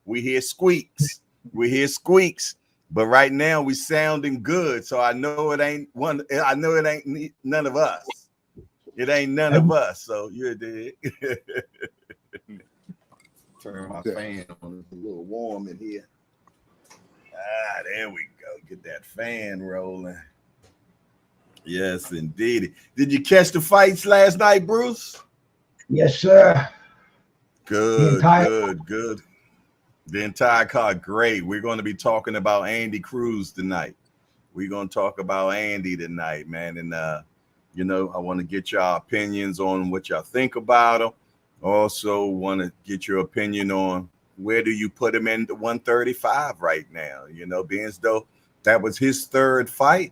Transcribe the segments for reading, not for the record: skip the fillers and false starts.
We hear squeaks. We hear squeaks. But right now we sounding good. So I know it ain't one. I know it ain't none of us. It ain't none of us. So you're dead. Turn my fan on. It's a little warm in here. There we go. Get that fan rolling. Yes, indeed. Did you catch the fights last night, Bruce? Yes, sir. Good. The entire card, great. We're going to be talking about Andy Cruz tonight. We're going to talk about Andy tonight, man. And, I want to get your opinions on what y'all think about him. Also want to get your opinion on where do you put him in the 135 right now? Being as though that was his third fight.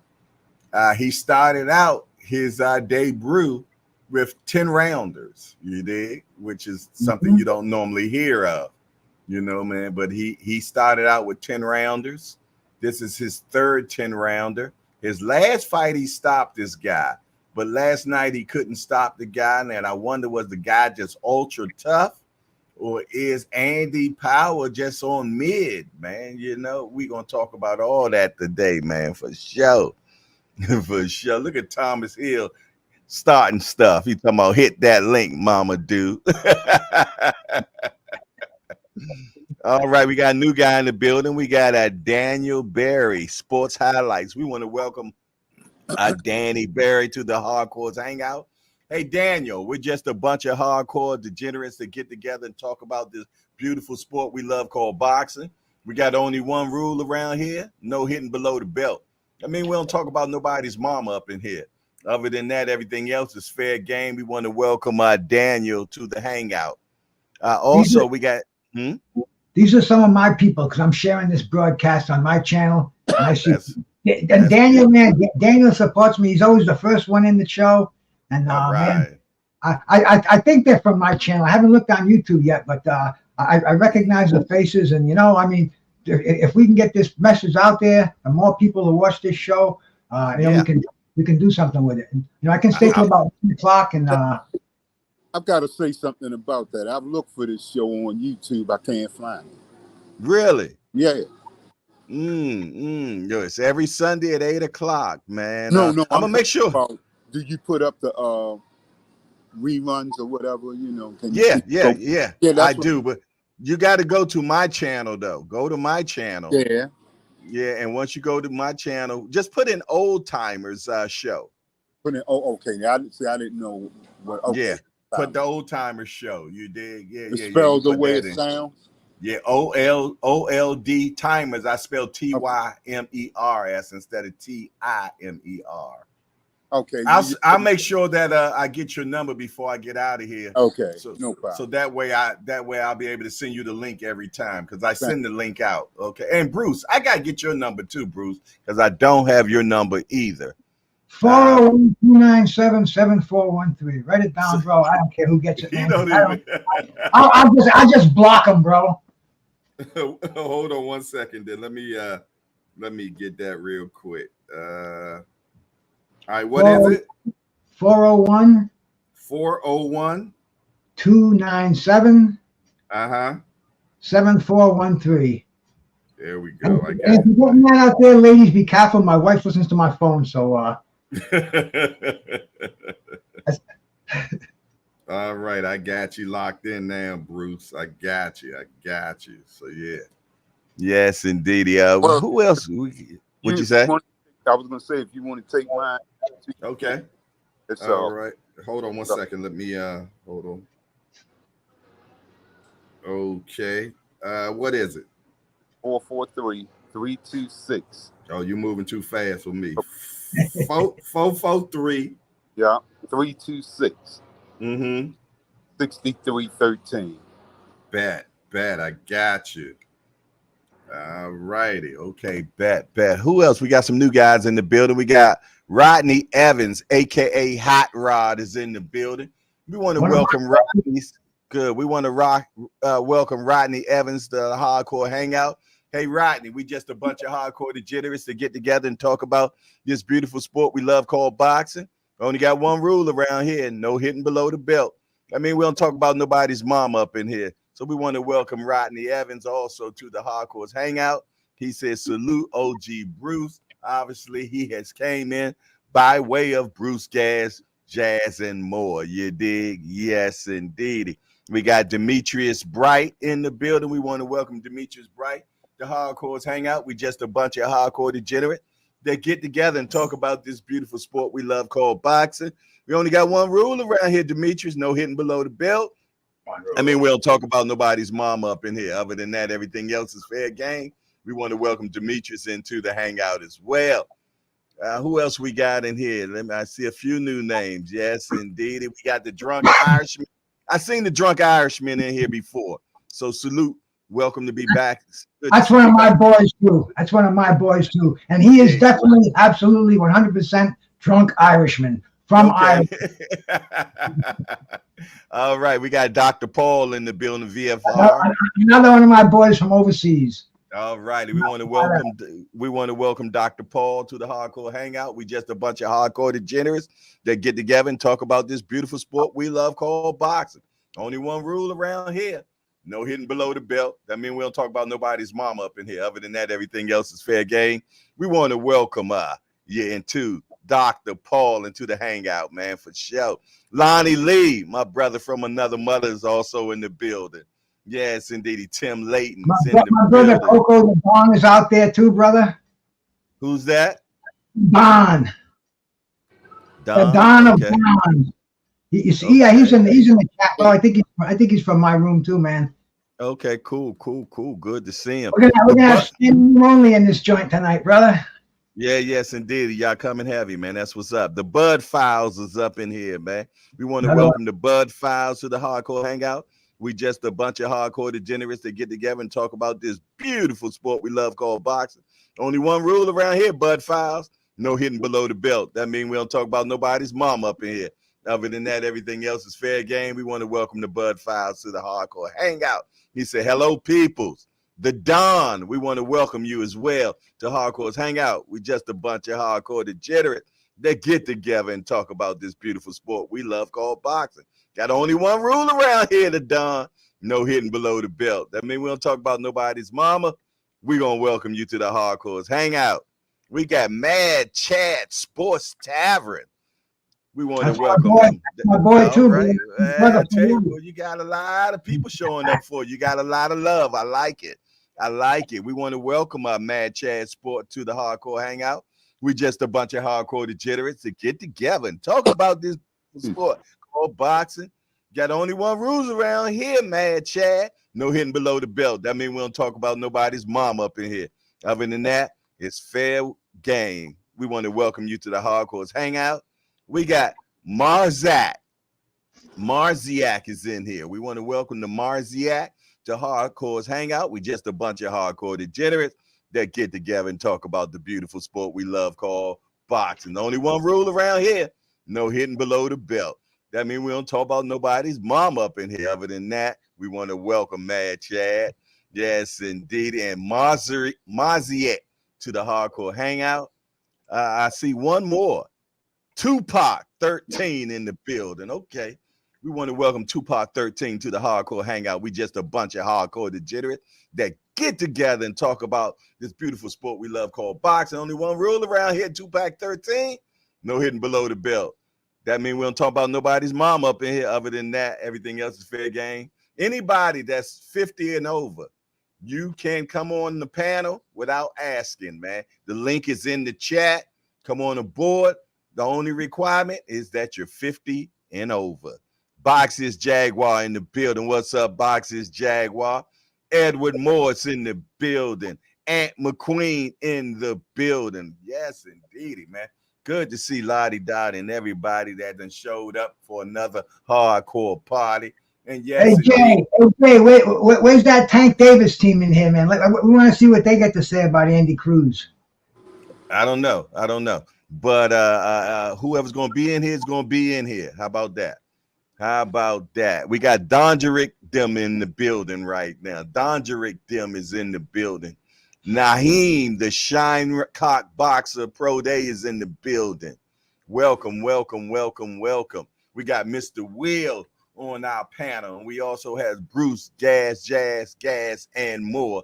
He started out his debut with 10 rounders, you dig, which is something you don't normally hear of, man. But he started out with 10 rounders. This is his third 10 rounder. His last fight, he stopped this guy. But last night, he couldn't stop the guy. And I wonder, was the guy just ultra tough? Or is Andy Power just on mid, man? We're going to talk about all that today, man, for sure. For sure. Look at Thomas Hill starting stuff. He talking about hit that link, mama dude. All right, we got a new guy in the building. We got Daniel Berry, Sports Highlights. We want to welcome Danny Berry to the Hardcores Hangout. Hey, Daniel, we're just a bunch of hardcore degenerates that get together and talk about this beautiful sport we love called boxing. We got only one rule around here: no hitting below the belt. I mean, we don't talk about nobody's mama up in here. Other than that, everything else is fair game. We want to welcome Daniel to the Hangout. Also, we got... These are some of my people because I'm sharing this broadcast on my channel. And I see... And Daniel, man, Daniel supports me. He's always the first one in the show. And man, I think they're from my channel. I haven't looked on YouTube yet, but I recognize the faces. And if we can get this message out there, and more people to watch this show, we can do something with it. And, I can stay till about 1 o'clock. And I've got to say something about that. I've looked for this show on YouTube. I can't find it. Really? Yeah. It's every Sunday at 8 o'clock, man. No, I'm gonna make sure. Do you put up the reruns or whatever? Yeah. I do, but you got to go to my channel though. Go to my channel. Yeah. And once you go to my channel, just put in Old Timers show. Put in. Oh, okay. I didn't know what. Okay. Yeah. Put the Old Timers show. You dig? Yeah. It's spelled the way it sounds. Yeah, OLD Timers. I spelled TYMERS instead of TIMER. Okay. I'll make sure that I get your number before I get out of here. Okay. So, no problem. So that way I'll be able to send you the link every time because I send the link out. Okay. And Bruce, I gotta get your number too, Bruce, because I don't have your number either. 401-297-7413. Write it down, bro. I don't care who gets it. I'll just block them, bro. Hold on 1 second, then let me get that real quick. All right, what is it? 401 297 7413. There we go. And if you're getting that out there, ladies, be careful. My wife listens to my phone, so all right, I got you locked in now, Bruce. I got you. So yeah. Yes, indeed. Who else? What'd you say? I was gonna say if you want to take mine. Okay. All right. Hold on 1 second. Let me hold on. Okay. What is it? 443-326. Oh, you're moving too fast for me. 443. Yeah. 326. 6313. Bet. I got you. All righty. Okay. Bet. Who else? We got some new guys in the building. We got Rodney Evans, aka Hot Rod, is in the building. We want to welcome Rodney. Good. We want to welcome Rodney Evans to the Hardcore Hangout. Hey, Rodney, we just a bunch of hardcore degenerates to get together and talk about this beautiful sport we love called boxing. We only got one rule around here: no hitting below the belt. I mean, we don't talk about nobody's mama up in here. So we want to welcome Rodney Evans also to the Hardcores Hangout. He says, salute OG Bruce. Obviously, he has came in by way of Bruce Gas, Jazz, and more. You dig? Yes, indeed. We got Demetrius Bright in the building. We want to welcome Demetrius Bright to Hardcores Hangout. We just a bunch of hardcore degenerates that get together and talk about this beautiful sport we love called boxing. We only got one rule around here, Demetrius, no hitting below the belt. I mean, we don't talk about nobody's mama up in here. Other than that, everything else is fair game. We want to welcome Demetrius into the hangout as well. Who else we got in here? I see a few new names. Yes, indeed. We got the Drunk Irishman. I've seen the Drunk Irishman in here before. So salute. Welcome to be back. That's one of my boys too. That's one of my boys too. And he is definitely, absolutely 100% Drunk Irishman from Ireland. All right. We got Dr. Paul in the building, VFR. Another one of my boys from overseas. All righty. We want to welcome Dr. Paul to the Hardcore Hangout. We just a bunch of hardcore degenerates that get together and talk about this beautiful sport we love called boxing. Only one rule around here. No hitting below the belt. That means we don't talk about nobody's mama up in here. Other than that, everything else is fair game. We want to welcome into Dr. Paul into the hangout, man, for sure. Lonnie Lee, my brother from another mother, is also in the building. Yes, indeed. Tim Layton. My brother Coco the Don is out there too, brother. Who's that? Don. The Don of Don. He's in the chat. Oh, I think he's from my room too, man. Okay, cool. Good to see him. We're gonna have standing room only in this joint tonight, brother. Yeah, yes, indeed. Y'all coming heavy, man. That's what's up. The Bud Files is up in here, man. We want to welcome the Bud Files to the Hardcore Hangout. We just a bunch of hardcore degenerates that get together and talk about this beautiful sport we love called boxing. Only one rule around here, Bud Files. No hitting below the belt. That means we don't talk about nobody's mom up in here. Other than that, everything else is fair game. We want to welcome the Bud Files to the Hardcore Hangout. He said, hello, peoples. The Don, we want to welcome you as well to Hardcore's Hangout. We just a bunch of hardcore degenerates that get together and talk about this beautiful sport we love called boxing. Got only one rule around here, the Don. No hitting below the belt. That means we don't talk about nobody's mama. We're going to welcome you to the Hardcore's Hangout. We got Mad Chad Sports Tavern. We want to welcome him. My boy too. Right. I tell you, you got a lot of people showing up for you. You got a lot of love. I like it. We want to welcome our Mad Chad Sport to the Hardcore Hangout. We just a bunch of hardcore degenerates that get together and talk about this sport called boxing. Got only one rules around here, Mad Chad. No hitting below the belt. That means we don't talk about nobody's mom up in here. Other than that, it's fair game. We want to welcome you to the Hardcore's Hangout. We got Marziak. Marziak is in here. We want to welcome the Marziak to Hardcore's Hangout. We just a bunch of hardcore degenerates that get together and talk about the beautiful sport we love called boxing. Only one rule around here, no hitting below the belt. That means we don't talk about nobody's mom up in here. Other than that, we want to welcome Mad Chad. Yes, indeed. And Marziak to the Hardcore Hangout. I see one more. Tupac 13 in the building. Okay. We want to welcome Tupac 13 to the Hardcore Hangout. We just a bunch of hardcore degenerates that get together and talk about this beautiful sport we love called boxing. Only one rule around here, Tupac 13, no hitting below the belt. That means we don't talk about nobody's mom up in here. Other than that, everything else is fair game. Anybody that's 50 and over, you can come on the panel without asking, man. The link is in the chat. Come on aboard. The only requirement is that you're 50 and over. Boxes Jaguar in the building. What's up, Boxes Jaguar? Edward Morris in the building. Aunt McQueen in the building. Yes, indeed, man. Good to see Lottie Dot and everybody that done showed up for another hardcore party. And yes, Jay, where's that Tank Davis team in here, man? We want to see what they got to say about Andy Cruz. I don't know. But whoever's going to be in here is going to be in here. How about that? We got Donderick Dim in the building right now. Donderick Dim is in the building. Naheem, the Shinecock Boxer Pro Day, is in the building. Welcome. We got Mr. Will on our panel. And we also have Bruce, Jazz, and more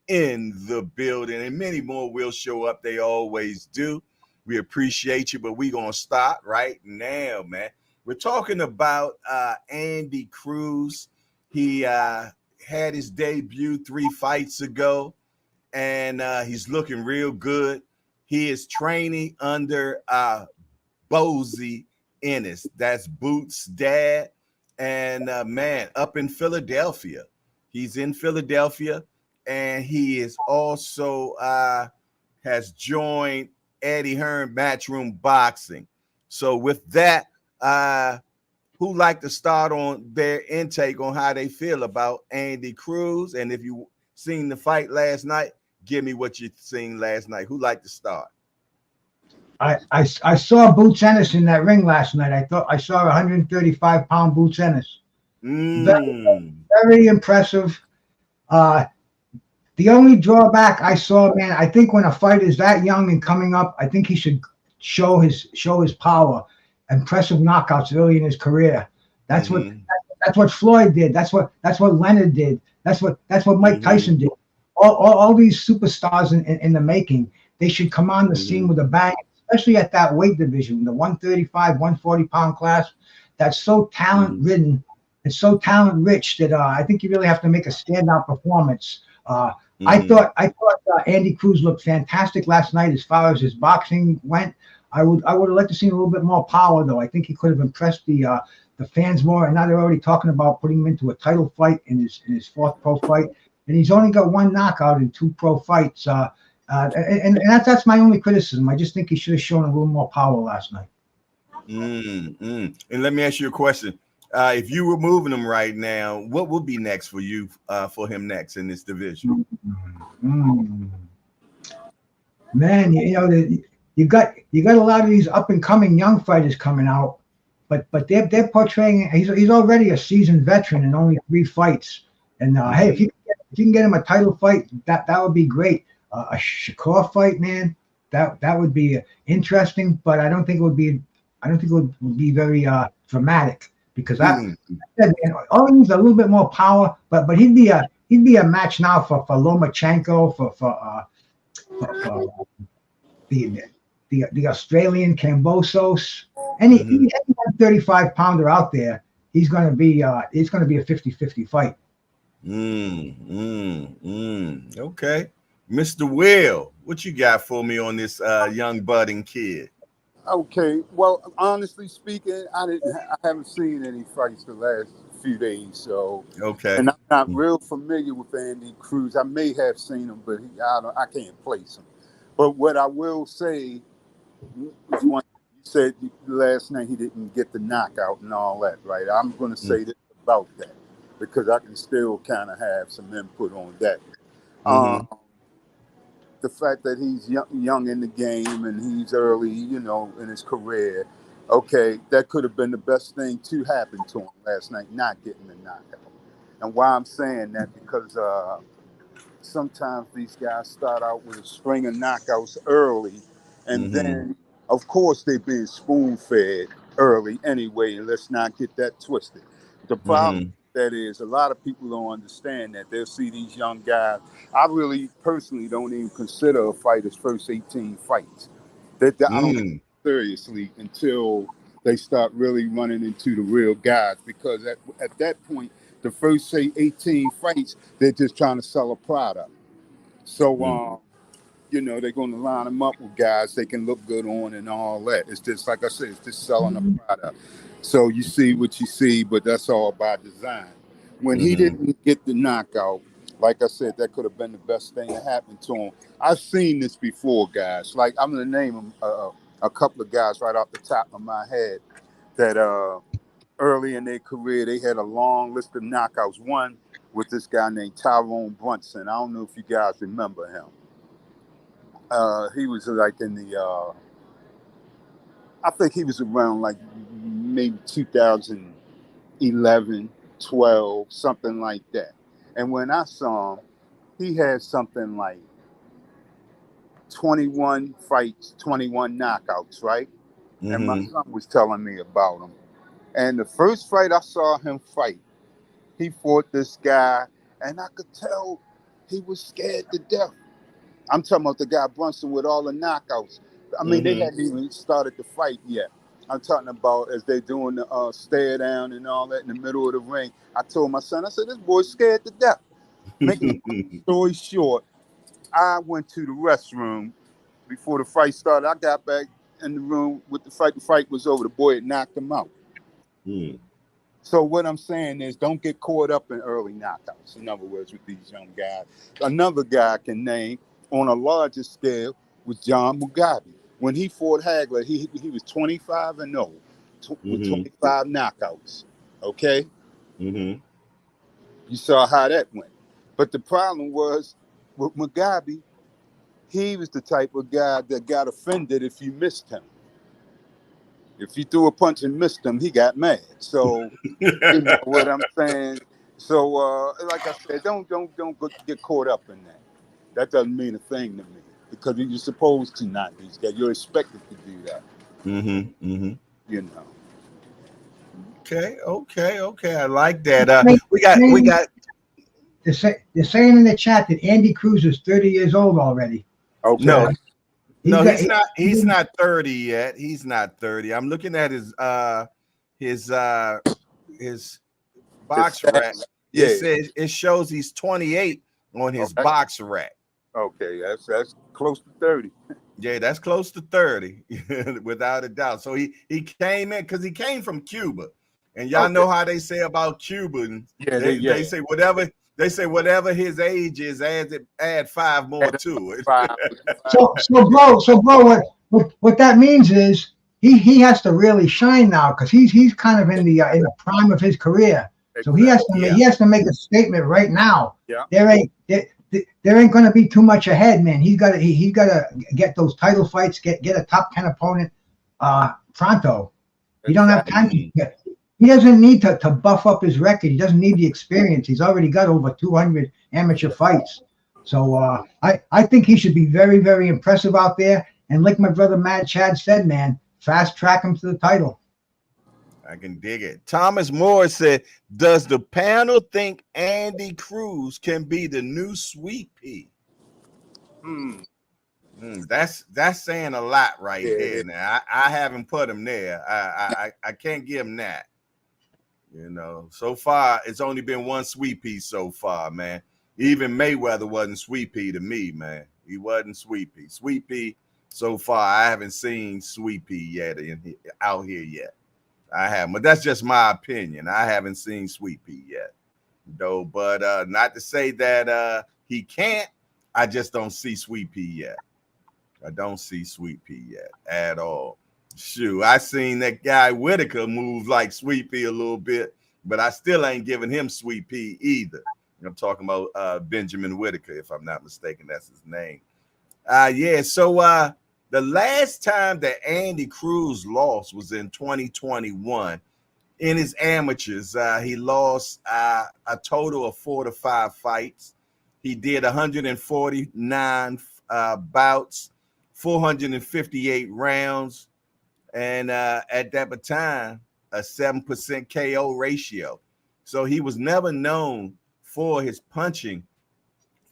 in the building. And many more will show up. They always do. We appreciate you, but we're going to start right now, man. We're talking about Andy Cruz. He had his debut 3 fights ago, and he's looking real good. He is training under Bozy Ennis. That's Boots' dad. And man, up in Philadelphia. He's in Philadelphia, and he is also has joined Eddie Hearn Matchroom Boxing. So with that, who'd like to start on their intake on how they feel about Andy Cruz? And if you seen the fight last night, give me what you seen last night. Who'd like to start? I saw Boots Ennis in that ring last night. I thought I saw 135-pound Boots Ennis. Very, very impressive. The only drawback I saw, man, I think when a fighter is that young and coming up, I think he should show his power. Impressive knockouts early in his career. That's what Floyd did. That's what Leonard did. That's what Mike Tyson did. All these superstars in the making, they should come on the scene with a bang, especially at that weight division, the 135, 140-pound class. That's so talent-ridden and so talent-rich that I think you really have to make a standout performance. I thought Andy Cruz looked fantastic last night as far as his boxing went. I would have liked to see a little bit more power, though. I think he could have impressed the fans more. And now they're already talking about putting him into a title fight in his 4th pro fight. And he's only got 1 knockout in 2 pro fights. And that's my only criticism. I just think he should have shown a little more power last night. And let me ask you a question. If you were moving him right now, what would be next for you, for him next in this division? Man, you got a lot of these up and coming young fighters coming out, but they're portraying he's already a seasoned veteran in only 3 fights. And hey, if you can get him a title fight, that would be great. A Shakur fight, man, that would be interesting, but I don't think it would be very dramatic, because all he needs a little bit more power. But he'd be a match now for Lomachenko, for the Australian Kambosos. Any 35-pounder out there, it's going to be a 50-50 fight. Okay. Mr. Will, what you got for me on this young budding kid? Okay, well, honestly speaking, I haven't seen any fights the last few days, so okay. And I'm not real familiar with Andy Cruz. I may have seen him, but I can't place him. But what I will say is, one, you said last night he didn't get the knockout and all that, right? I'm going to say this about that, because I can still kind of have some input on that. The fact that he's young in the game and he's early, in his career, okay, that could have been the best thing to happen to him last night, not getting the knockout. And why I'm saying that, because sometimes these guys start out with a string of knockouts early, and then, of course, they're being spoon-fed early anyway, and let's not get that twisted. The problem that is, a lot of people don't understand that. They'll see these young guys. I really personally don't even consider a fighter's first 18 fights. I don't take it seriously until they start really running into the real guys, because at that point, the first, say, 18 fights, they're just trying to sell a product. So, they're going to line them up with guys they can look good on and all that. It's just, like I said, it's just selling a product. So you see what you see, but that's all by design. When he didn't get the knockout, like I said, that could have been the best thing that happened to him. I've seen this before, guys. Like, I'm going to name a couple of guys right off the top of my head that early in their career, they had a long list of knockouts. One with this guy named Tyrone Brunson. I don't know if you guys remember him. He was like in the, I think he was around like maybe 2011, 12, something like that. And when I saw him, he had something like 21 fights, 21 knockouts, right? And my son was telling me about him. And the first fight I saw him fight, he fought this guy, and I could tell he was scared to death. I'm talking about the guy Brunson with all the knockouts. I mean, they hadn't even started the fight yet. I'm talking about as they doing the stare down and all that in the middle of the ring. I told my son, I said, this boy's scared to death. Making a story short, I went to the restroom before the fight started. I got back in the room with the fight. The fight was over. The boy had knocked him out. So what I'm saying is don't get caught up in early knockouts. In other words, with these young guys. Another guy I can name on a larger scale was John Mugabe. When he fought Hagler, he was 25-0 with 25 knockouts. Okay? You saw how that went. But the problem was with Mugabe, he was the type of guy that got offended if you missed him. If you threw a punch and missed him, he got mad. So you know what I'm saying. So like I said, don't get caught up in that. That doesn't mean a thing to me because you're supposed to not do that. You're expected to do that. You know. Okay. I like that. We got. They're saying in the chat that Andy Cruz is 30 years old already. Okay. No, he's not. He's not 30 yet. He's not 30. I'm looking at his box rack. Yeah. It says it shows he's 28 on his box rack. Okay, that's close to 30. Yeah, that's close to 30, without a doubt. So he came in because he came from Cuba, and y'all know how they say about Cubans. Yeah, they say whatever. They say whatever his age is, add 5 more to it. So bro, what that means is he has to really shine now because he's kind of in the prime of his career. So he has to make a statement right now. Yeah. There ain't going to be too much ahead, man. He's got to get those title fights, get a top 10 opponent pronto. You don't have time to get. He doesn't need to buff up his record. He doesn't need the experience. He's already got over 200 amateur fights. So I think he should be very, very impressive out there. And like my brother Mad Chad said, man, fast track him to the title. I can dig it. Thomas Moore said, does the panel think Andy Cruz can be the new Sweet Pea? That's saying a lot right there. Now I haven't put him there. I can't give him that. You know, so far it's only been one Sweet Pea so far, man. Even Mayweather wasn't Sweet Pea to me, man. He wasn't Sweet Pea. Sweet Pea so far, I haven't seen Sweet Pea yet out here yet. I haven't, but that's just my opinion. I haven't seen Sweet Pea yet, though. But not to say that he can't. I just don't see Sweet Pea yet. I don't see Sweet Pea yet at all. Shoot, I seen that guy Whitaker move like Sweet Pea a little bit, but I still ain't giving him Sweet Pea either. I'm talking about Benjamin Whitaker, if I'm not mistaken, that's his name. So the last time that Andy Cruz lost was in 2021 in his amateurs. He lost a total of 4 to 5 fights. He did 149 bouts, 458 rounds. And at that time, a 7% KO ratio. So he was never known for his punching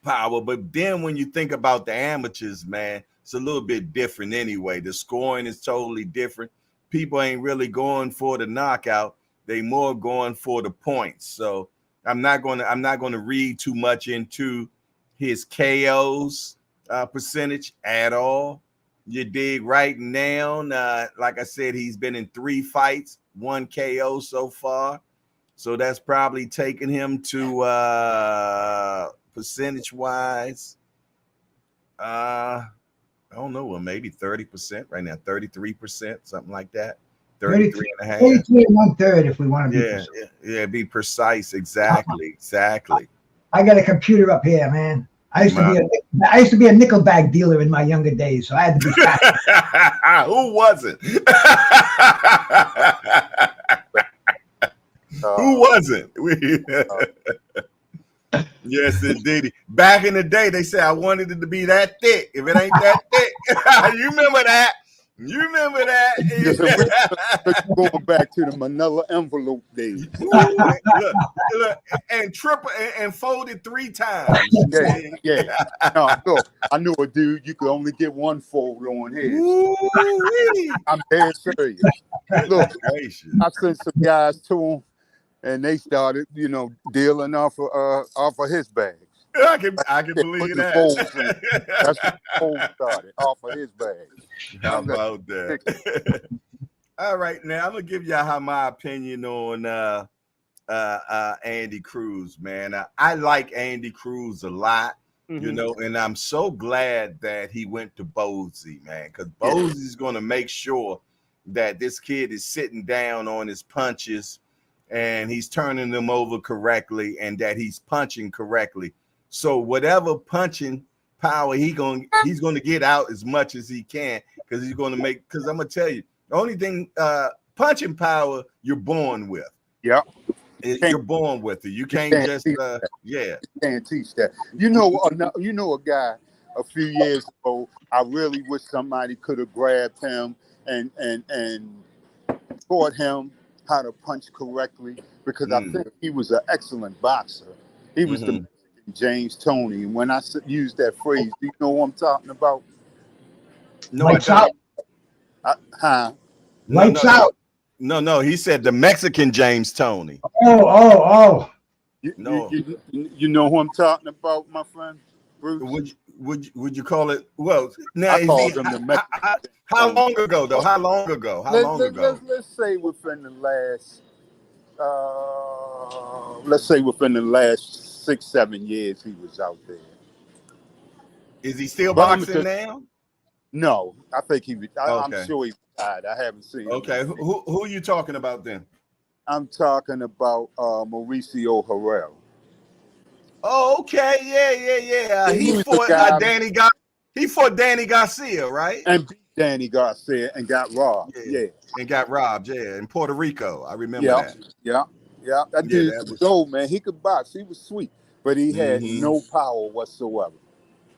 power. But then when you think about the amateurs, man, it's a little bit different anyway. The scoring is totally different. People ain't really going for the knockout. They more going for the points. So I'm not going to read too much into his KOs percentage at all. You dig? Right now, like I said, he's been in 3 fights, 1 KO so far. So that's probably taken him to percentage-wise, I don't know, well, maybe 30% right now, 33%, something like that. 33 and a half. 33 and 1/3 if we want to be precise. Yeah, be precise. Exactly. I got a computer up here, man. I used to be a nickel bag dealer in my younger days, so I had to be fast. Who wasn't? Who wasn't? Yes, indeed. Back in the day, they said I wanted it to be that thick. If it ain't that thick, you remember that? You remember that? Going back to the Manila envelope days. look, and triple and folded 3 times. Yeah. No, look, I knew a dude you could only get one fold on his. I'm dead serious. Look, I sent some guys to him, and they started, dealing off of his bags. I can believe that. That's when the fold started off of his bag. How about that? All right, now I'm gonna give y'all my opinion on Andy Cruz, man. I like Andy Cruz a lot, and I'm so glad that he went to Boise, man, because Bosie's gonna make sure that this kid is sitting down on his punches and he's turning them over correctly and that he's punching correctly. So whatever punching power he's gonna get out as much as he can, because he's gonna make. Because I'm gonna tell you, the only thing punching power you're born with. Yeah, you're born with it. You can't just You can't teach that. You know a guy a few years ago. I really wish somebody could have grabbed him and taught him how to punch correctly, because I think he was an excellent boxer. He was the James Toney. When I use that phrase, do you know what I'm talking about? No, Lights out. Lights out. No. He said the Mexican James Toney. Oh. You know who I'm talking about, my friend Bruce? Would you call it? Well, now I called him the Mexican. How long ago though? How long ago? Let's say within the last 6-7 years he was out there. Is he still boxing now? No, I think he. I'm sure he died. I haven't seen. Okay, who are you talking about then? I'm talking about Mauricio Harrell. Oh, okay, yeah. He fought Danny. He fought Danny Garcia, right? And beat Danny Garcia and got robbed. Yeah. And got robbed. Yeah, in Puerto Rico. I remember that. Yeah. That dude was old, man. He could box. He was sweet, but he had no power whatsoever.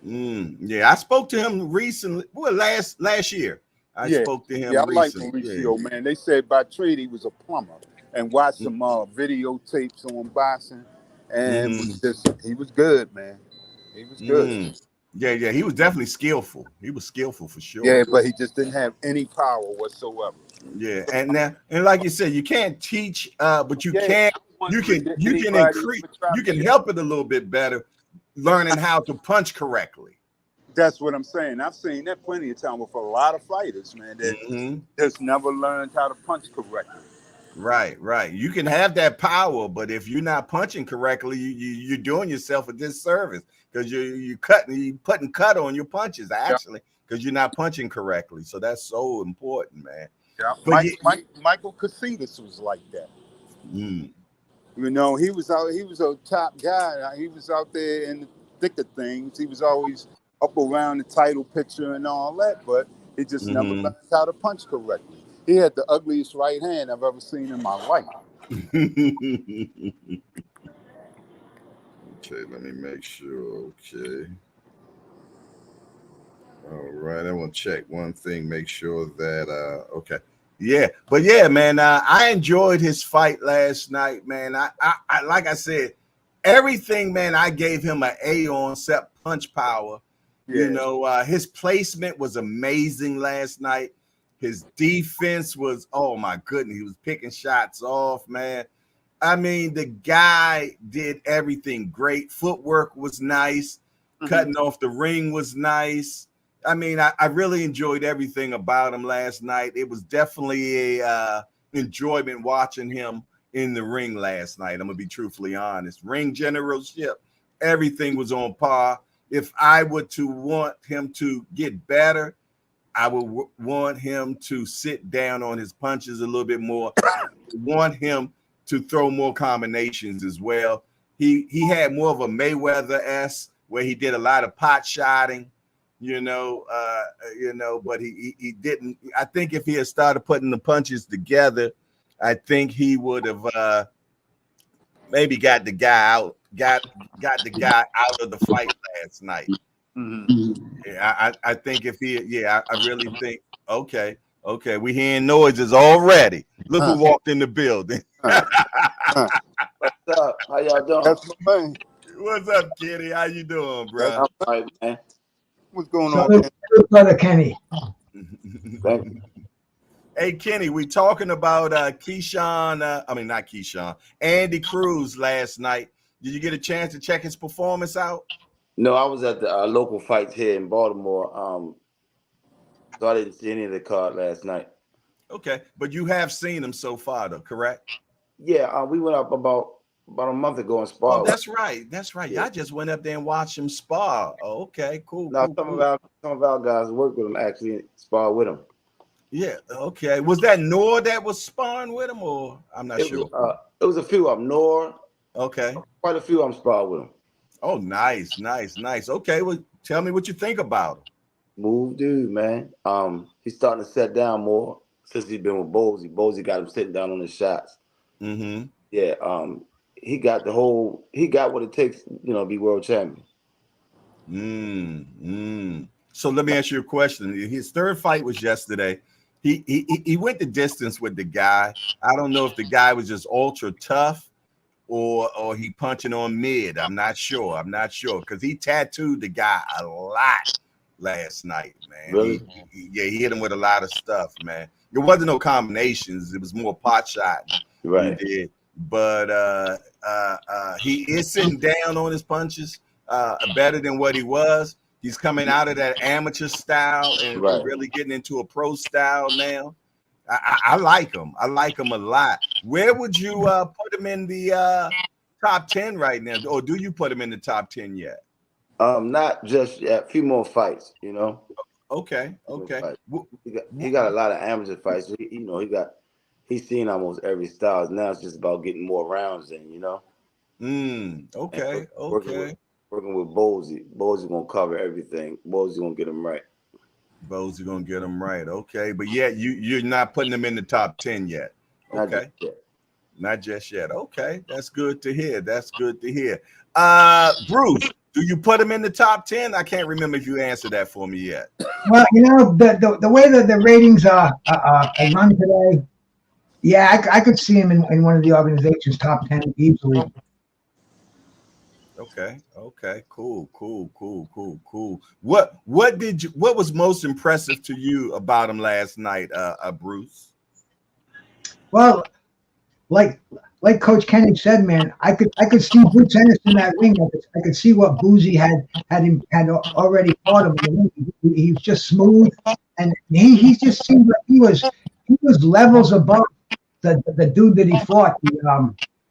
Yeah, I spoke to him recently. Well, last year I spoke to him. Yeah, I like Mauricio, man. They said by trade he was a plumber, and watched some videotapes on boxing, and he was good, man. He was good. Yeah, he was definitely skillful. He was skillful for sure. Yeah, but he just didn't have any power whatsoever. Yeah, and like you said, you can't teach, but you can increase. You can help it a little bit better, learning how to punch correctly. That's what I'm saying. I've seen that plenty of time with a lot of fighters, man, that just never learned how to punch correctly. Right. You can have that power, but if you're not punching correctly, you're doing yourself a disservice, because you're putting cut on your punches actually, because you're not punching correctly. So that's so important, man. Yeah, Michael Casitas was like that. He was a top guy. He was out there in the thick of things. He was always up around the title picture and all that, but he just never learned how to punch correctly. He had the ugliest right hand I've ever seen in my life. Okay, let me make sure. Okay. All right, I want to check one thing, make sure that okay. Yeah, but yeah, man, I enjoyed his fight last night, man. I like I said, everything, man, I gave him an A on, except punch power. Yeah. His placement was amazing last night. His defense was, oh my goodness, he was picking shots off, man. I mean, the guy did everything great. Footwork was nice. Cutting off the ring was nice. I mean, I really enjoyed everything about him last night. It was definitely a enjoyment watching him in the ring last night. I'm gonna be truthfully honest. Ring generalship, everything was on par. If I were to want him to get better, I would want him to sit down on his punches a little bit more. Want him to throw more combinations as well. He had more of a Mayweather-esque, where he did a lot of pot shotting, but he didn't. I think if he had started putting the punches together, I think he would have maybe got the guy out of the fight last night. Yeah, I think if he, I really think Okay. Okay. We hearing noises already. Look who walked in the building. What's up? How y'all doing? That's my man. What's up, Kenny? How you doing, bro? I'm all right, man. What's going So on, man? brother Kenny. Thank you. Hey, Kenny, we talking about Keyshawn. I mean, not Keyshawn. Andy Cruz last night. Did you get a chance to check his performance out? No, I was at the local fights here in Baltimore. So I didn't see any of the card last night. Okay, but you have seen him so far, though, correct? Yeah, we went up about a month ago and sparred. Oh, that's right. That's right. Yeah. Y'all just went up there and watched him spar. Oh, okay, cool. No, cool, some of our guys work with him, actually spar with him. Yeah. Okay. Was that Noor that was sparring with him, or I'm not sure? It was a few of them. Noor. Okay. Quite a few of them sparred with him. Oh, nice. Okay. Well, tell me what you think about him. Move, dude, man. He's starting to set down more since he's been with Bozy. Bozy got him sitting down on his shots. Mm-hmm. Yeah. He got what it takes, to be world champion. So let me ask you a question. His third fight was yesterday. He went the distance with the guy. I don't know if the guy was just ultra tough or he punching on mid. I'm not sure because he tattooed the guy a lot last night, man. Really? He hit him with a lot of stuff, man. There wasn't no combinations. It was more pot shot. Right. He did. But he is sitting down on his punches better than what he was. He's coming out of that amateur style and really getting into a pro style now. I like him. I like him a lot. Where would you put him in the top 10 right now? Or do you put him in the top 10 yet? Not just yet. A few more fights, Okay. He got a lot of amateur fights. He's seen almost every style. Now it's just about getting more rounds in, Okay. Working with Bozy. Bozy gonna cover everything. Bozy gonna get him right. Bozy gonna get him right. Okay, but you're not putting him in the top 10 yet. Okay. Not just yet. Okay, that's good to hear. Bruce, do you put him in the top 10? I can't remember if you answered that for me yet. Well, the way that the ratings are run today, yeah, I could see him in one of the organization's top 10 easily. Okay. Cool. What was most impressive to you about him last night, Bruce? Well, like Coach Kenny said, man, I could see Bruce Ennis in that ring. I could see what Boozy had already taught him. He was just smooth, and he just seemed like he was levels above the dude that he fought.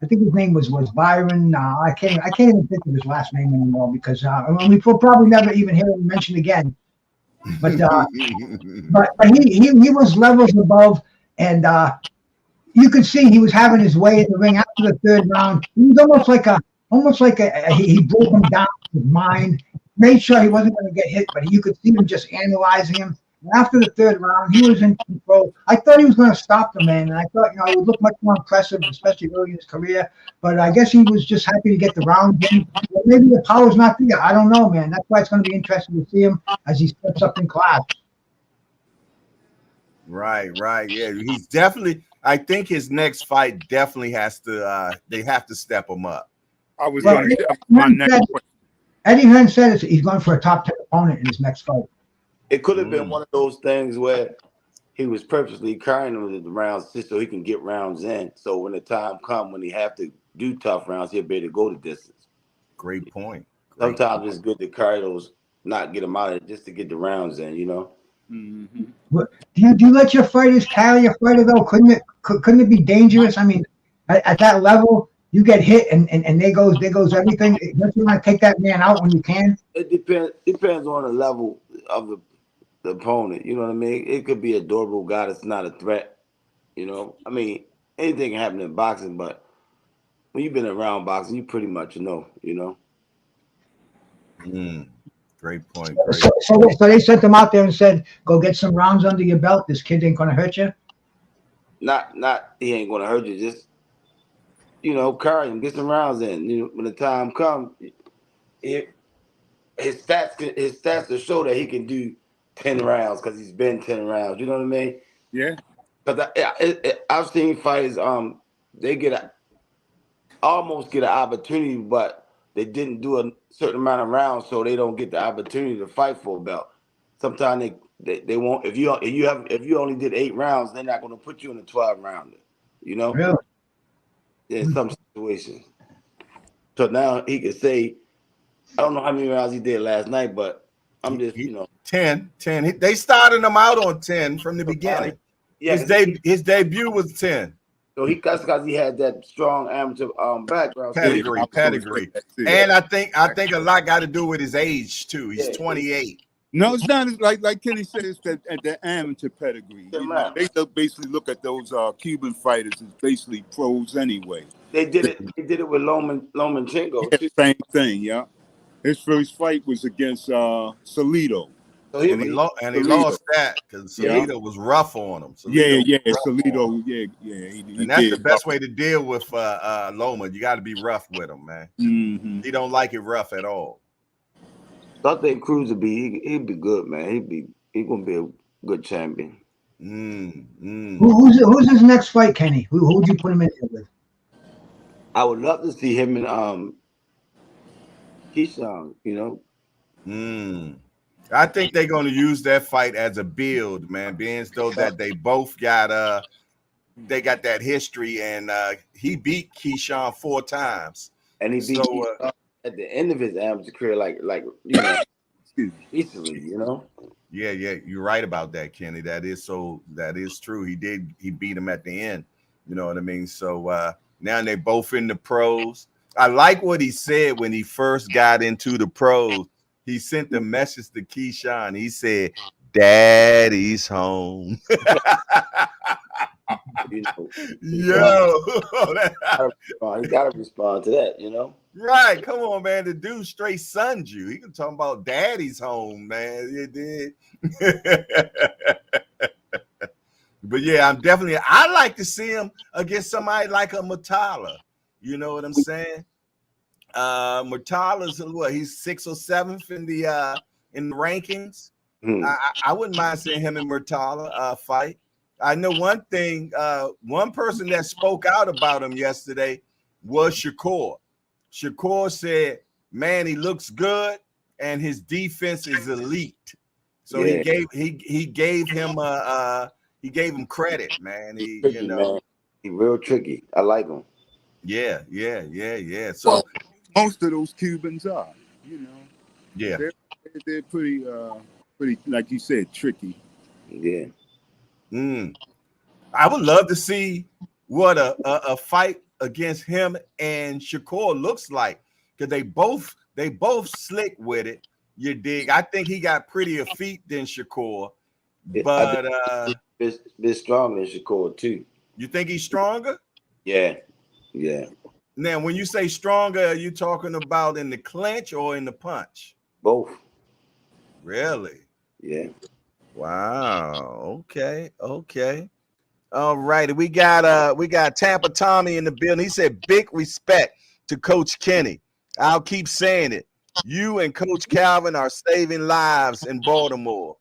I think his name was Byron. I can't even think of his last name anymore because we will probably never even hear him mentioned again. But he was levels above, and you could see he was having his way in the ring after the third round. He was almost like he broke him down in his mind, made sure he wasn't going to get hit, but you could see him just analyzing him. And after the third round, he was in control. I thought he was going to stop the man, and I thought he would look much more impressive, especially early in his career. But I guess he was just happy to get the round in. Well, maybe the power's not there. I don't know, man. That's why it's going to be interesting to see him as he steps up in class. Right. Yeah, he's definitely. I think his next fight definitely has to. They have to step him up. I was going to my next question. Eddie Hearn said he's going for a top 10 opponent in his next fight. It could have been one of those things where he was purposely carrying him to the rounds just so he can get rounds in. So when the time comes when he have to do tough rounds, he'll be able to go the distance. Great point. Sometimes it's good to carry those, not get them out of it, just to get the rounds in, Mm-hmm. Do you let your fighters carry a fighter though? Couldn't it be dangerous? I mean, at that level, you get hit and there goes everything. Don't you want to take that man out when you can? It depends on the level of the opponent. You know what I mean? It could be a durable guy that's not a threat. I mean, anything can happen in boxing, but when you've been around boxing, you pretty much know. Great point. So they sent him out there and said, "Go get some rounds under your belt. This kid ain't gonna hurt you." Not he ain't gonna hurt you. Just carry him, get some rounds in. When the time comes, his stats will show that he can do 10 rounds because he's been 10 rounds. You know what I mean? Yeah. Because I've seen fighters, they almost get an opportunity, but they didn't do a certain amount of rounds, so they don't get the opportunity to fight for a belt. Sometimes they won't. If you only did 8 rounds, they're not going to put you in a 12 rounder. You know? Really? In some situations. So now he can say, I don't know how many rounds he did last night, but I'm just, 10. They started him out on 10 from the beginning. Yeah, his debut was 10. So that's because he had that strong amateur background. Pedigree. And I think a lot got to do with his age too. He's 28. No, it's not like Kenny said. It's at the amateur pedigree. You know, they basically look at those Cuban fighters as basically pros anyway. They did it. They did it with Lomachenko. Yeah, same thing. Yeah, his first fight was against Salido. So he lost that because Salido was rough on him. Salido. And that's the best way to deal with Loma. You got to be rough with him, man. Mm-hmm. He don't like it rough at all. I think Cruz he'd be good, man. He's gonna be a good champion. Who's his next fight, Kenny? Who would you put him in there with? I would love to see him and Keyshawn. I think they're going to use that fight as a build, man. Being as though that they both got that history, and he beat Keyshawn 4 times, and he beat at the end of his amateur career, like easily, Yeah, you're right about that, Kenny. That is true. He beat him at the end. You know what I mean? So now they're both in the pros. I like what he said when he first got into the pros. He sent the message to Keyshawn. He said, "Daddy's home." Yo, he gotta respond to that, Right? Come on, man. The dude straight sunned you. He can talk about daddy's home, man. You did. But yeah, I like to see him against somebody like a Murtala. You know what I'm saying? Murtala's what? He's 6th or 7th in the rankings. I wouldn't mind seeing him and Murtala fight. I know one thing. One person that spoke out about him yesterday was Shakur. Shakur said, "Man, he looks good, and his defense is elite." So he gave him credit, man. He real tricky. I like him. Yeah. So most of those Cubans are, yeah, they're pretty like you said, tricky. Yeah. I would love to see what a fight against him and Shakur looks like, because they both slick with it. You dig? I think he got prettier feet than Shakur, but bit stronger than Shakur too. You think he's stronger? Yeah. Now, when you say stronger, are you talking about in the clinch or in the punch? Both. Really? Yeah. Wow. Okay. All right. We got Tampa Tommy in the building. He said, "Big respect to Coach Kenny. I'll keep saying it. You and Coach Calvin are saving lives in Baltimore.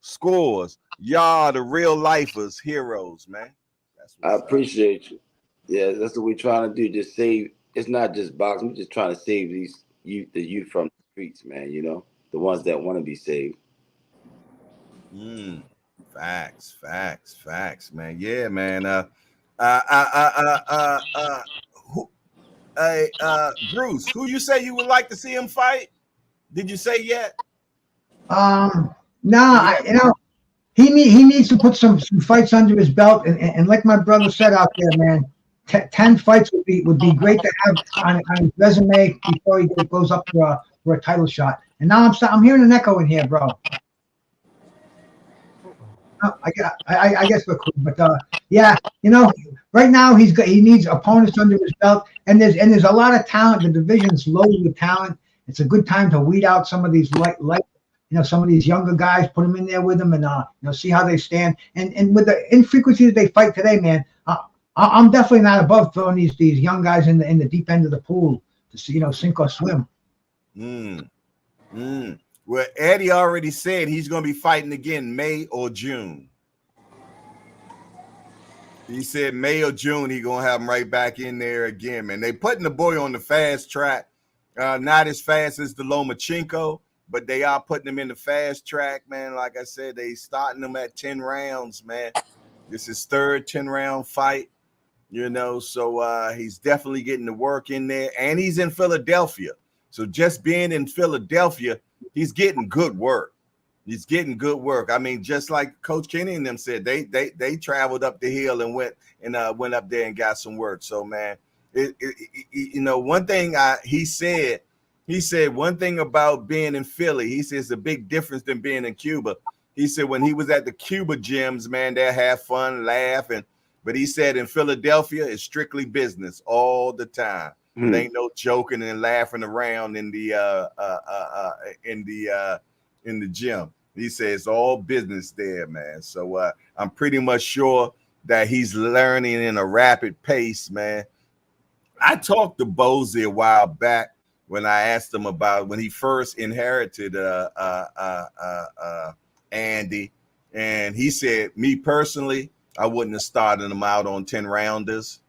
Scores. Y'all the real lifers, heroes, man." I appreciate you. Yeah, that's what we're trying to do. Just save. It's not just boxing. We're just trying to save the youth from the streets, man. The ones that want to be saved. Facts, man. Yeah, man. Bruce, who you say you would like to see him fight? Did you say yet? No, he needs to put some fights under his belt, and like my brother said out there, man, 10 fights would be great to have on his resume before he goes up for a title shot. And now I'm hearing an echo in here, bro. I guess we're cool, but yeah, right now he needs opponents under his belt, and there's a lot of talent. The division's loaded with talent. It's a good time to weed out some of these some of these younger guys, put them in there with them, and see how they stand. And with the infrequency that they fight today, man, I'm definitely not above throwing these young guys in the deep end of the pool to see, sink or swim. Well, Eddie already said he's going to be fighting again May or June. He said May or June he's going to have him right back in there again, man. They putting the boy on the fast track. Not as fast as the Lomachenko, but they are putting him in the fast track, man. Like I said, they starting him at 10 rounds, man. This is third 10-round fight, you know, so he's definitely getting the work in there. And he's in Philadelphia. So just being in Philadelphia, he's getting good work. He's getting good work. I mean, just like Coach Kenny and them said, they traveled up the hill and went up there and got some work. So, man, you know, one thing he said one thing about being in Philly. He says the big difference than being in Cuba. He said when he was at the Cuba gyms, man, they have fun, laugh, but he said in Philadelphia it's strictly business all the time. There ain't no joking and laughing around in the gym. He says all business there, man. So I'm pretty much sure that he's learning in a rapid pace, man. I talked to Bozy a while back when I asked him about when he first inherited Andy, and he said, me personally, I wouldn't have started him out on 10 rounders,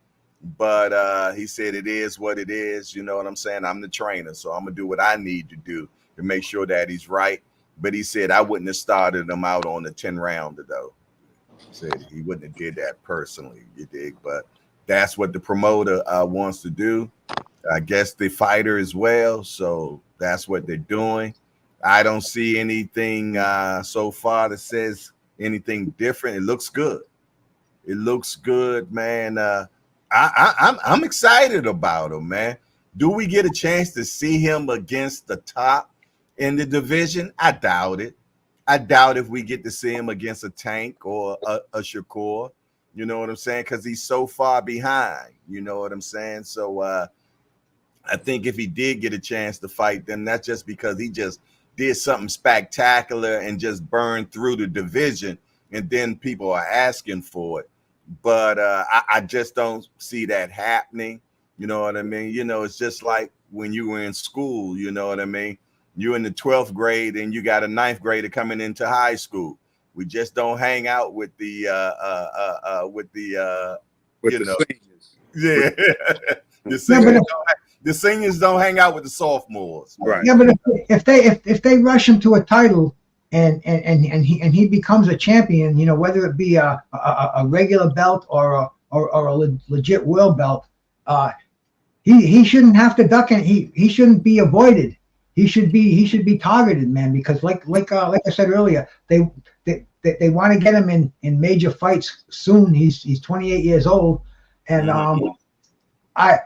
but he said it is what it is. You know what I'm saying? I'm the trainer, so I'm gonna do what I need to do to make sure that he's right. But he said I wouldn't have started him out on the 10 rounder though. He said he wouldn't have did that personally, you dig? But that's what the promoter wants to do. I guess the fighter as well. So that's what they're doing. I don't see anything so far that says anything different. It looks good. It looks good, man. I'm excited about him, man. Do we get a chance to see him against the top in the division? I doubt it. I doubt if we get to see him against a Tank or a Shakur. You know what I'm saying? Because he's so far behind. You know what I'm saying? So I think if he did get a chance to fight them, that's just because he just did something spectacular and just burned through the division, and then people are asking for it. But I just don't see that happening. You know what I mean? You know, it's just like when you were in school, you know what I mean? You're in the 12th grade and you got a 9th grader coming into high school. We just don't hang out with the seniors. Yeah. The seniors don't hang out with the sophomores. Right. Yeah, but if they rush him to a title and he becomes a champion, you know, whether it be a regular belt or a legit world belt, he shouldn't have to duck, and he shouldn't be avoided. He should be targeted, man, because like I said earlier, they want to get him in major fights soon. He's 28 years old, and I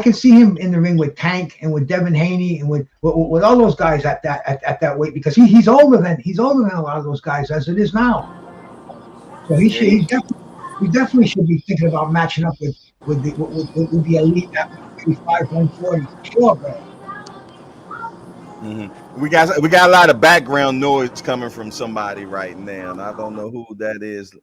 can see him in the ring with Tank and with Devin Haney and with all those guys at that weight, because he's older than a lot of those guys as it is now. So he definitely should be thinking about matching up with the elite at 135, 140 for sure, bro. Mm-hmm. We got a lot of background noise coming from somebody right now, and I don't know who that is.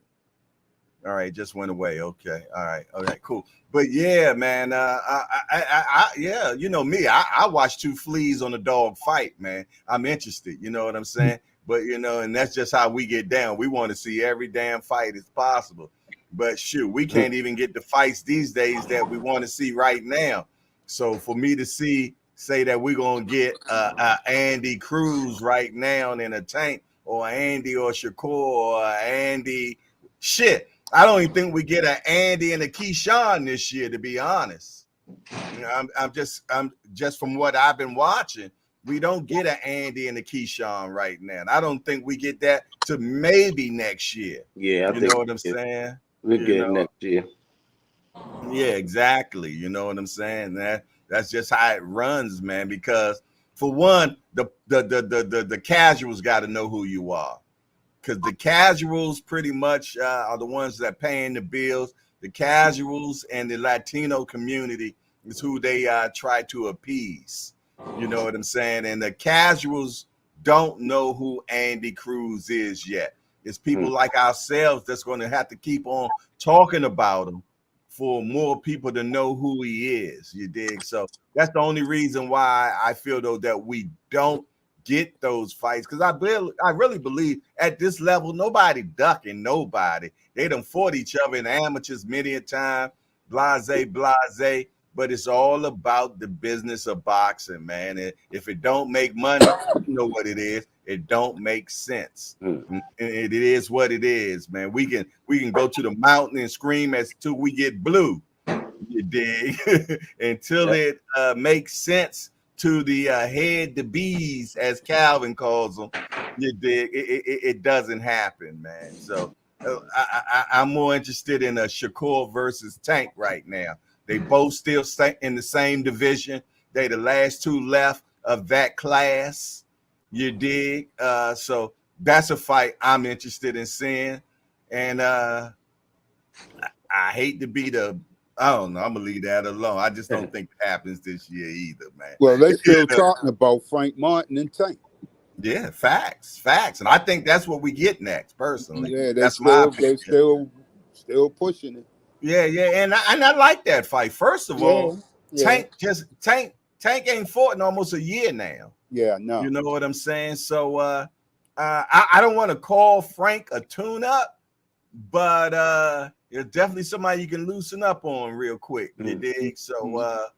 All right, just went away. Okay, all right, cool. But yeah, man, yeah, you know me, I watch two fleas on a dog fight, man. I'm interested, you know what I'm saying? But you know, and that's just how we get down. We want to see every damn fight as possible. But shoot, we can't even get the fights these days that we want to see right now. So for me to say that we're gonna get Andy Cruz right now in a Tank, or Andy or Shakur or Andy, shit. I don't even think we get an Andy and a Keyshawn this year, to be honest. You know, I'm just from what I've been watching, we don't get an Andy and a Keyshawn right now. And I don't think we get that to maybe next year. Yeah, you know what I'm saying? We get it next year. Yeah, exactly. You know what I'm saying? That's just how it runs, man. Because for one, the casuals got to know who you are. Because the casuals pretty much are the ones that paying the bills. The casuals and the Latino community is who they try to appease. You know what I'm saying? And the casuals don't know who Andy Cruz is yet. It's people like ourselves that's going to have to keep on talking about him for more people to know who he is. You dig? So that's the only reason why I feel though that we don't get those fights, because I really believe at this level nobody ducking nobody. They done fought each other in amateurs many a time, blase, but it's all about the business of boxing, man. And if it don't make money, you know what it is. It don't make sense. It is what it is, man. We can go to the mountain and scream till we get blue. You dig? Until it makes sense to the head, the bees, as Calvin calls them. You dig? It doesn't happen, man. So I'm more interested in a Shakur versus Tank right now. They both still stay in the same division. They the last two left of that class. You dig? So that's a fight I'm interested in seeing. And I hate to be I don't know. I'm gonna leave that alone. I just don't think it happens this year either, man. Well, they still talking about Frank Martin and Tank. Yeah, facts. And I think that's what we get next, personally. Yeah, that's still pushing it. Yeah, and I like that fight. First of all, Tank ain't fought in almost a year now. Yeah, no. You know what I'm saying? So I don't want to call Frank a tune-up, but it's definitely somebody you can loosen up on real quick. You dig? So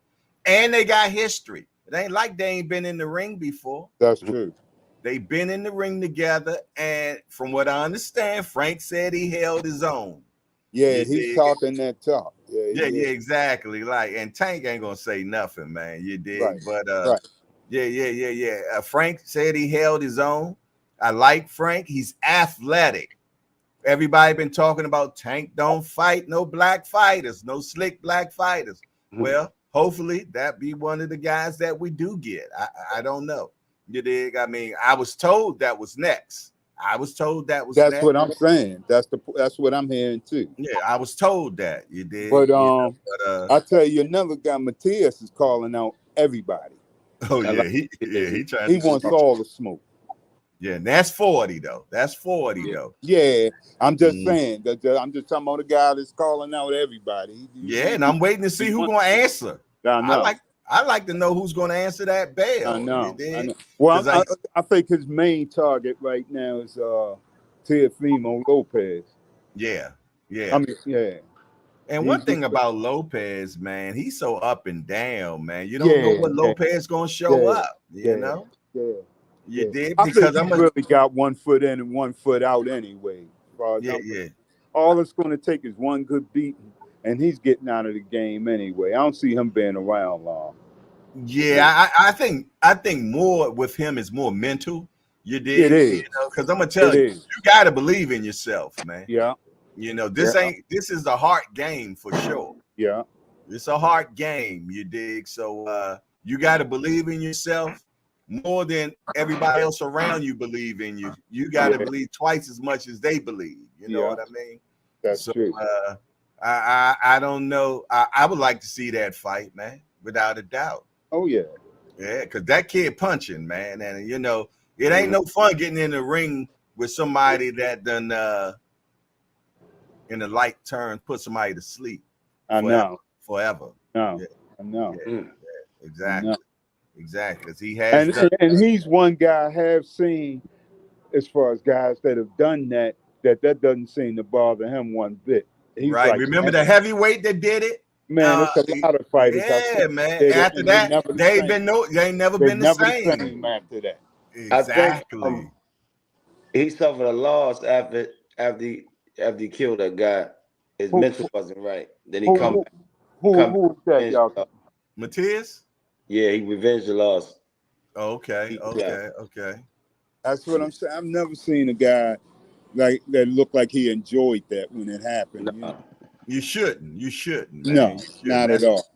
and they got history. It ain't like they ain't been in the ring before. That's true. They've been in the ring together, and from what I understand, Frank said he held his own. Yeah, he's talking that talk. Yeah, exactly. Like, and Tank ain't gonna say nothing, man. You dig? Right. But yeah. Frank said he held his own. I like Frank. He's athletic. Everybody been talking about Tank don't fight no black fighters, no slick black fighters. Well, hopefully that be one of the guys that we do get. I don't know. You dig? I mean, I was told that was next. That's next. What I'm saying. That's what I'm hearing too. Yeah, I was told that. You did. But I tell you, another guy, Matias, is calling out everybody. Oh yeah, he trying. He wants all the smoke. Yeah, and that's 40 though. That's 40 though. Yeah, I'm just saying that. I'm just talking about the guy that's calling out everybody. And I'm waiting to see who's gonna answer. I like to know who's going to answer that bell. I know. Well, I think his main target right now is Teofimo Lopez. Yeah. I mean, yeah. And one thing about Lopez, man, he's so up and down, man. You don't know what Lopez going to show up. You know. Yeah. You did, because I think he really got 1 foot in and 1 foot out anyway. All it's going to take is one good beating, and he's getting out of the game anyway. I don't see him being around long. Yeah, I think more with him is more mental. You did, it is, because I'm gonna tell you, you gotta believe in yourself, man. Yeah, this is a hard game for sure. Yeah, it's a hard game. You dig? So you gotta believe in yourself more than everybody else around you believe in you. You gotta believe twice as much as they believe. You know what I mean? That's true. I don't know. I would like to see that fight, man, without a doubt. Oh yeah, because that kid punching, man, and it ain't no fun getting in the ring with somebody that done in the light turn put somebody to sleep. Forever. No, I know. Yeah, exactly. Exactly, because he has, and he's one guy I have seen as far as guys that have done that doesn't seem to bother him one bit. He's right. Like, remember the heavyweight that did it? Man, it's a lot of fighters. Yeah, man. After that, they ain't never been the same. After that. Exactly. He suffered a loss after he killed that guy. His mental wasn't right. Then he come back. Who was that, y'all? Matias? Yeah, he revenged the loss. Okay. That's what I'm saying. I've never seen a guy like that look like he enjoyed that when it happened. No. You shouldn't. Man. No, not at all.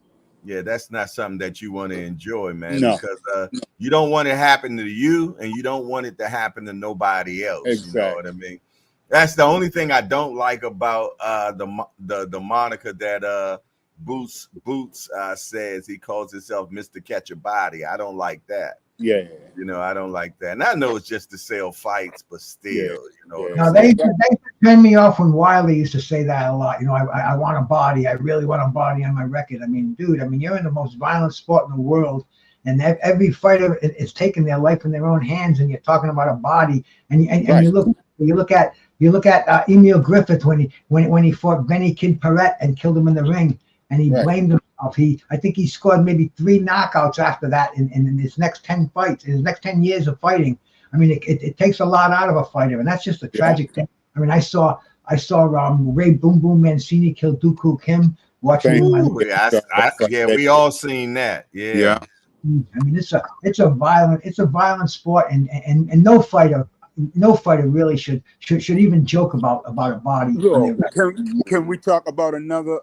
Yeah, that's not something that you want to enjoy, man. No. Because you don't want it to happen to you, and you don't want it to happen to nobody else. Exactly. You know what I mean? That's the only thing I don't like about the moniker that Boots says. He calls himself Mr. Catch a Body. I don't like that. Yeah. I don't like that. And I know it's just to sell fights, but still, No, they turned me off when Wiley used to say that a lot. You know, I want a body. I really want a body on my record. I mean, dude, I mean, you're in the most violent sport in the world, and every fighter is taking their life in their own hands, and you're talking about a body. And Right. you look at Emil Griffith when he fought Benny Kid Paret and killed him in the ring, and he Right. blamed himself. I think he scored maybe 3 knockouts after that in his next 10 fights, in his next 10 years of fighting. I mean, it takes a lot out of a fighter, and that's just a tragic thing. I mean, I saw Ray Boom Boom Mancini kill Dooku Kim watching him. Yeah, we all seen that. Yeah. I mean, it's a violent sport, and no fighter really should even joke about a body. Yo, can we talk about another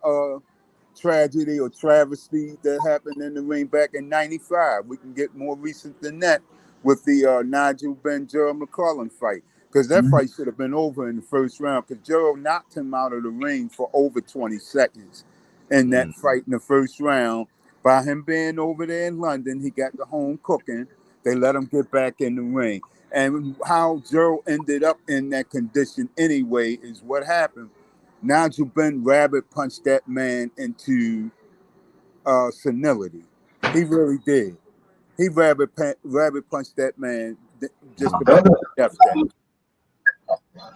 tragedy or travesty that happened in the ring back in '95? We can get more recent than that with the Nigel Benn Gerald McClellan fight, because that fight should have been over in the first round, because Gerald knocked him out of the ring for over 20 seconds in that fight in the first round. By him being over there in London, he got the home cooking. They let him get back in the ring. And how Gerald ended up in that condition anyway is what happened. Nigel Benn rabbit punched that man into senility. He really did. He rabbit punched that man just about to death.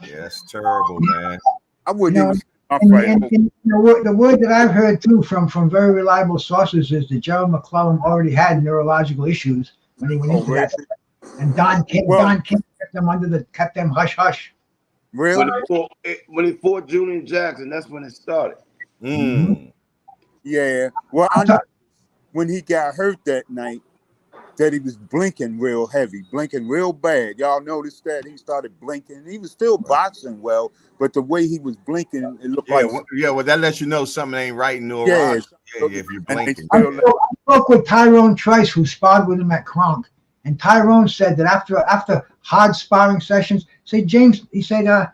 Yeah, that's terrible, man. I wouldn't the word that I've heard too from very reliable sources is that Gerald McClellan already had neurological issues when he went into that. And Don King kept them hush hush. Really? When he fought Julian Jackson, that's when it started. Yeah. Well, I know when he got hurt that night, that he was blinking real heavy, blinking real bad. Y'all noticed that? He started blinking. He was still boxing well, but the way he was blinking, it looked like... Well, that lets you know something ain't right in neurology. If you're blinking. I spoke with Tyrone Trice, who sparred with him at Kronk, and Tyrone said that after hard sparring sessions, he said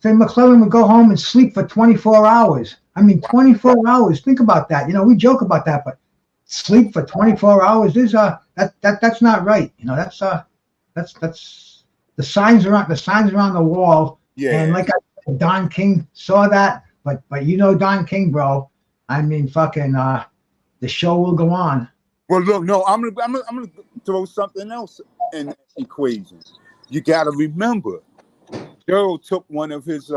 McClellan would go home and sleep for 24 hours. I mean, 24 hours. Think about that. You know, we joke about that, but sleep for 24 hours is that's not right. You know, that's the signs are on the wall. Yeah. And like I said, Don King saw that, but you know Don King, bro. I mean, fucking the show will go on. Well, look, no, I'm gonna throw something else in the equation. You got to remember, Gerald took one of his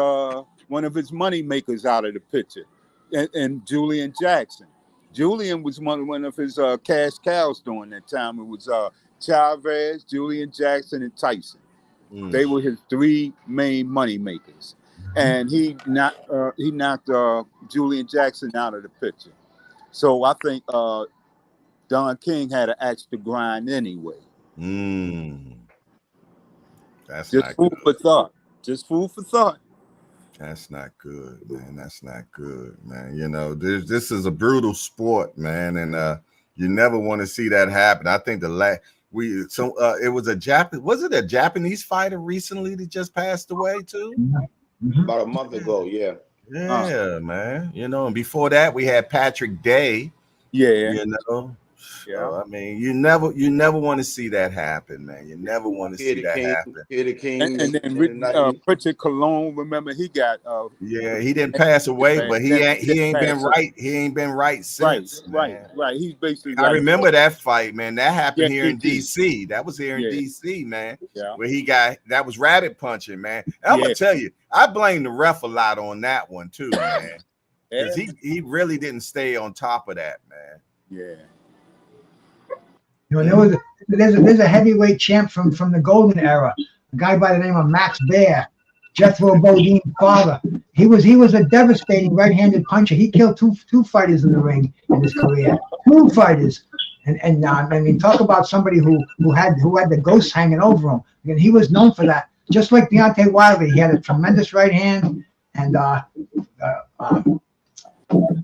money makers out of the picture, and Julian Jackson. Julian was one of his cash cows during that time. It was Chavez, Julian Jackson, and Tyson. They were his 3 main money makers, and he knocked Julian Jackson out of the picture. So I think Don King had an axe to grind anyway. That's just food for thought. Just food for thought. That's not good, man. That's not good, man. You know, this is a brutal sport, man, and you never want to see that happen. I think it was a Japanese fighter recently that just passed away too? About a month ago, yeah. Yeah, man. You know, and before that we had Patrick Day. Yeah. You know. Yeah, so, I mean, you never want to see that happen, man. You never want to see that happen. And then Richard Colon, remember he got yeah, he didn't pass away, but he ain't been right. He ain't been right since. Right. He's basically. I remember that fight, man. That happened here in DC. That was here in DC, man. Yeah. Where that was rabbit punching, man. I'm gonna tell you, I blame the ref a lot on that one too, man. Because he really didn't stay on top of that, man. Yeah. You know, there's a heavyweight champ from the golden era, a guy by the name of Max Baer, Jethro Bodine's father. He was a devastating right-handed puncher. He killed two fighters in the ring in his career. 2 fighters. And I mean, talk about somebody who had the ghost hanging over him. And he was known for that. Just like Deontay Wilder, he had a tremendous right hand. And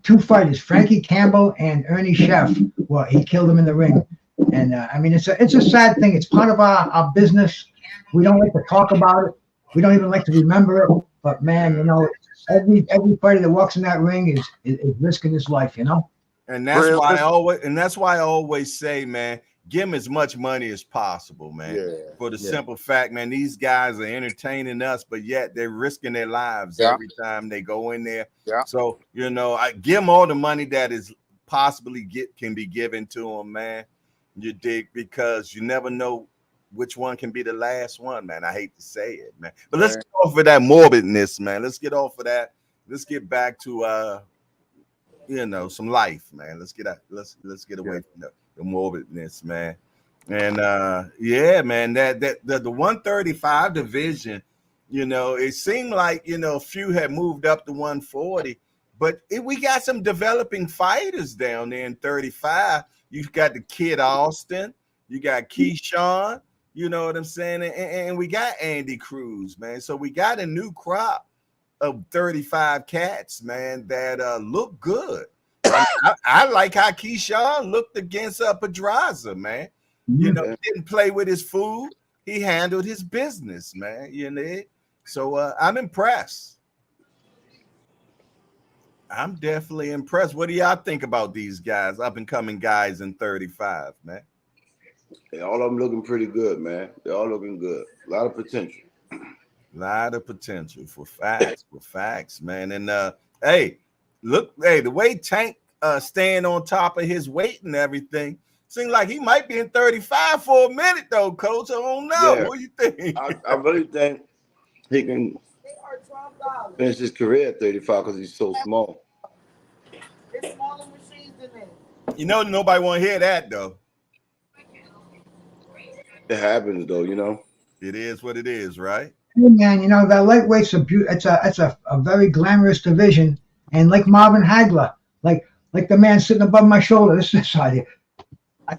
2 fighters, Frankie Campbell and Ernie Sheff. Well, he killed him in the ring. And I mean, it's a sad thing. It's part of our business. We don't like to talk about it. We don't even like to remember it. But man, you know, every fighter that walks in that ring is risking his life. You know. And that's why I always say, man, give them as much money as possible, man. Yeah. For the simple fact, man, these guys are entertaining us, but yet they're risking their lives every time they go in there. Yeah. So, I give them all the money that is possibly can be given to them, man. You dig? Because you never know which one can be the last one, man. I hate to say it, man. But let's get off of that morbidness, man. Let's get off of that. Let's get back to some life, man. Let's get away from the morbidness, man. And man, that the 135 division, it seemed like a few had moved up to 140, but we got some developing fighters down there in 35. You've got the Kid Austin, you got Keyshawn, you know what I'm saying, and we got Andy Cruz, man. So we got a new crop of 35 cats, man, that look good. I like how Keyshawn looked against Pedraza, man. He didn't play with his food. He handled his business, man. So I'm impressed. I'm definitely impressed. What do y'all think about these guys, up and coming guys in 35, man? All of them looking pretty good, man. They're all looking good. A lot of potential. A lot of potential for facts, man. And the way Tank staying on top of his weight and everything, seems like he might be in 35 for a minute, though, Coach. I don't know. Yeah. What do you think? I really think he can finish his career at 35 because he's so small. It's smaller machines than that. Nobody want to hear that, though. It happens, though, It is what it is, right? Hey, man, the lightweight's it's a very glamorous division. And like Marvin Hagler, like the man sitting above my shoulder, this side here. I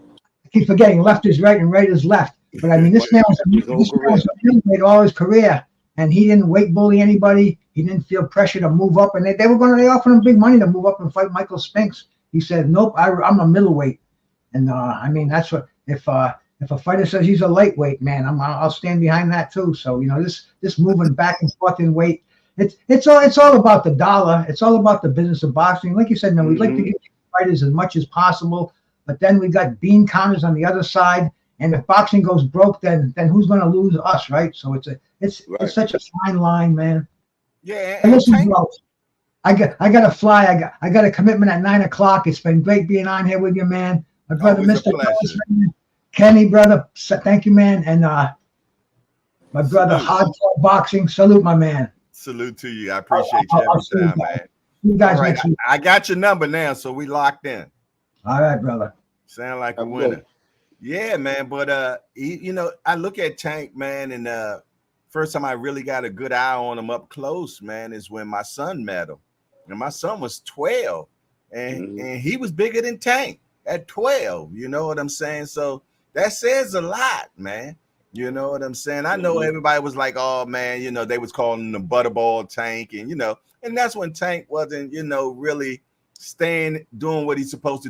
keep forgetting left is right and right is left. But I mean, this man was a middleweight all his career, and he didn't weight bully anybody. He didn't feel pressure to move up, and they offered him big money to move up and fight Michael Spinks. He said, "Nope, I'm a middleweight." And I mean, that's what if a fighter says he's a lightweight, man, I'll stand behind that too. So this moving back and forth in weight, it's all about the dollar. It's all about the business of boxing. Like you said, we'd like to give fighters as much as possible, but then we got bean counters on the other side. And if boxing goes broke, then who's going to lose? Us, right? So it's such a fine line, man. Yeah. And listen, bro, I got to fly. I got a commitment at 9:00. It's been great being on here with you, man. My brother, Mr. Kenny, brother, thank you, man. And my brother, Hardcore Boxing, salute, my man. Salute to you. I appreciate you every time, man. You guys, right, I got your number now, so we locked in. All right, brother. Sound like a winner. Yeah, man. But I look at Tank, man, and first time I really got a good eye on him up close, man, is when my son met him. And my son was 12, and he was bigger than Tank at 12. You know what I'm saying? So that says a lot, man. You know what I'm saying? I know everybody was like, oh, man, they was calling him the Butterball Tank. And, and that's when Tank wasn't, really doing what he's supposed to